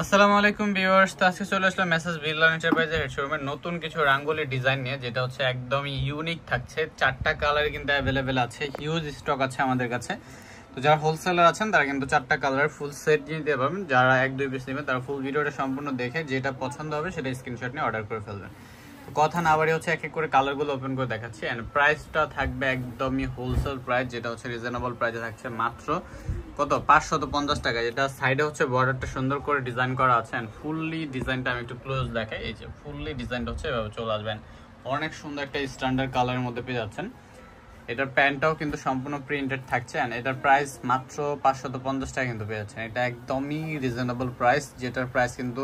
আসসালামু আলাইকুম ভিউয়ার্স, তো আজকে চলে আসলাম মেসেজ বিল্লাল এন্টারপ্রাইজের শোরুমের নতুন কিছু রাঙ্গোলি ডিজাইন নিয়ে, যেটা হচ্ছে একদমই ইউনিক থাকছে। 4টা কালার কিন্তু অ্যাভেলেবেল আছে, হিউজ স্টক আছে আমাদের কাছে। তো যারা হোলসেলার আছেন তারা কিন্তু 4টা কালার ফুল সেট নিতে পারবেন। যারা 1-2 পিস নেবেন তারা ফুল ভিডিওটা সম্পূর্ণ দেখে যেটা পছন্দ হবে সেটা স্ক্রিনশট নিয়ে অর্ডার করে ফেলবেন। কথা না বাড়ি হচ্ছে এক এক করে কালারগুলো ওপেন করে দেখাচ্ছি। এন্ড প্রাইসটা থাকবে একদমই হোলসেল প্রাইস, যেটা হচ্ছে রিজনেবল প্রাইসে থাকছে মাত্র কত 550 টাকা। যেটা সাইডে হচ্ছে বর্ডারটা সুন্দর করে ডিজাইন করা আছে। এন্ড ফুললি ডিজাইনটা আমি একটু ক্লোজ দেখাই। এই যে ফুললি ডিজাইনটা হচ্ছে এভাবে চলে আসবেন, অনেক সুন্দর একটা স্ট্যান্ডার্ড কালারের মধ্যে পেয়ে যাচ্ছেন। এটার প্যান্টটাও কিন্তু সম্পূর্ণ প্রিন্টেড থাকছে। এন্ড এটার প্রাইস মাত্র 550 টাকা কিন্তু পেয়ে যাচ্ছেন। এটা একদমই রিজনেবল প্রাইস, যেটার প্রাইস কিন্তু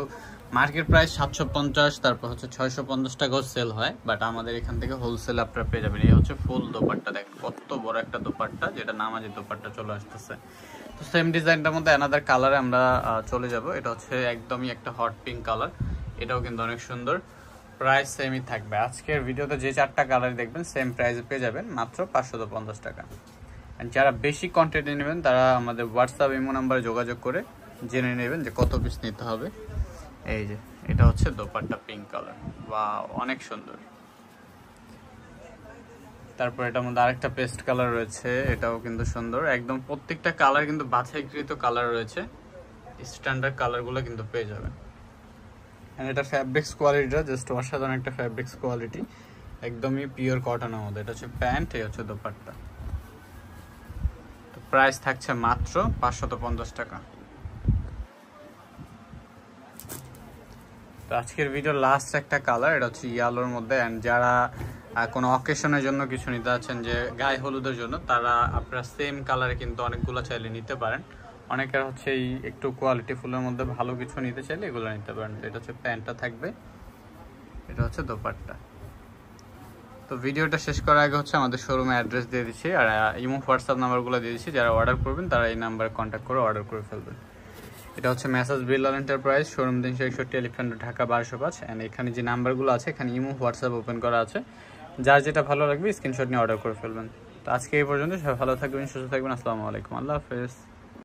মার্কেট প্রাইস 750, তারপর হচ্ছে 650 টাকাও সেল হয়, বাট আমাদের এখান থেকে হোলসেল আপনারা পেয়ে যাবেন। এই হচ্ছে ফুল দোপাট্টা, দেখেন কত বড় একটা দোপাট্টা, যেটা নামাজি দোপাট্টা চলে আসতেছে। তো সেম ডিজাইনটার মধ্যে অ্যানাদার কালারে আমরা চলে যাব। এটা হচ্ছে একদমই একটা হট পিঙ্ক কালার, এটাও কিন্তু অনেক সুন্দর। প্রাইস সেমই থাকবে। আজকের ভিডিওতে যে 4টা কালার দেখবেন সেম প্রাইসে পেয়ে যাবেন মাত্র 550 টাকা। যারা বেশি কোয়ান্টিটি নেবেন তারা আমাদের হোয়াটসঅ্যাপ ইমো নাম্বারে যোগাযোগ করে জেনে নেবেন যে কত পিস নিতে হবে। এই যে এটা হচ্ছে দোপাট্টা পিঙ্ক কালার, বা অনেক সুন্দর। তারপর এটার মধ্যে আরেকটা পেস্ট কালার রয়েছে, এটাও কিন্তু সুন্দর। একদম প্রত্যেকটা কালার কিন্তু বাছাইকৃত কালার রয়েছে, স্ট্যান্ডার্ড কালারগুলো কিন্তু পেয়ে যাবেন। এটা ফ্যাব্রিক্স কোয়ালিটিটা জাস্ট অসাধারণ একটা ফ্যাব্রিক্স কোয়ালিটি, একদমই পিওর কটনের মধ্যে। এটা হচ্ছে প্যান্ট, এই হচ্ছে দোপাট্টা। তো প্রাইস থাকছে মাত্র 550 টাকা। তো আজকের ভিডিও লাস্ট একটা কালার, এটা হচ্ছে ইয়েলোর মধ্যে। অ্যান্ড যারা কোনো অকেশনের জন্য কিছু নিতে যাচ্ছেন, যে গায়ে হলুদের জন্য, তারা আপনারা সেম কালারে কিন্তু অনেকগুলো চাইলে নিতে পারেন। অনেকের হচ্ছে এই একটু কোয়ালিটি ফুলের মধ্যে ভালো কিছু নিতে চাইলে এগুলো নিতে পারেন। তো এটা হচ্ছে প্যান্টটা থাকবে, এটা হচ্ছে দোপাট্টা। তো ভিডিওটা শেষ করার আগে হচ্ছে আমাদের শোরুমে অ্যাড্রেস দিয়ে দিচ্ছি, আর ইমো হোয়াটসঅ্যাপ নাম্বারগুলো দিয়ে দিচ্ছি। যারা অর্ডার করবেন তারা এই নাম্বারে কন্ট্যাক্ট করে অর্ডার করে ফেলবেন। এটা হচ্ছে message Billal enterprise, showroom 361 elephant Dhaka 1205। And এখানে যে নাম্বারগুলো আছে এখানে ইমো হোয়াটসঅ্যাপ ওপেন করা আছে, যার যেটা ভালো লাগবে স্ক্রিনশট নিয়ে অর্ডার করে ফেলবেন। তো আজকে এই পর্যন্ত, সবাই ভালো থাকবেন, সুস্থ থাকবেন। আসসালামু আলাইকুম, আল্লাহ হাফেজ।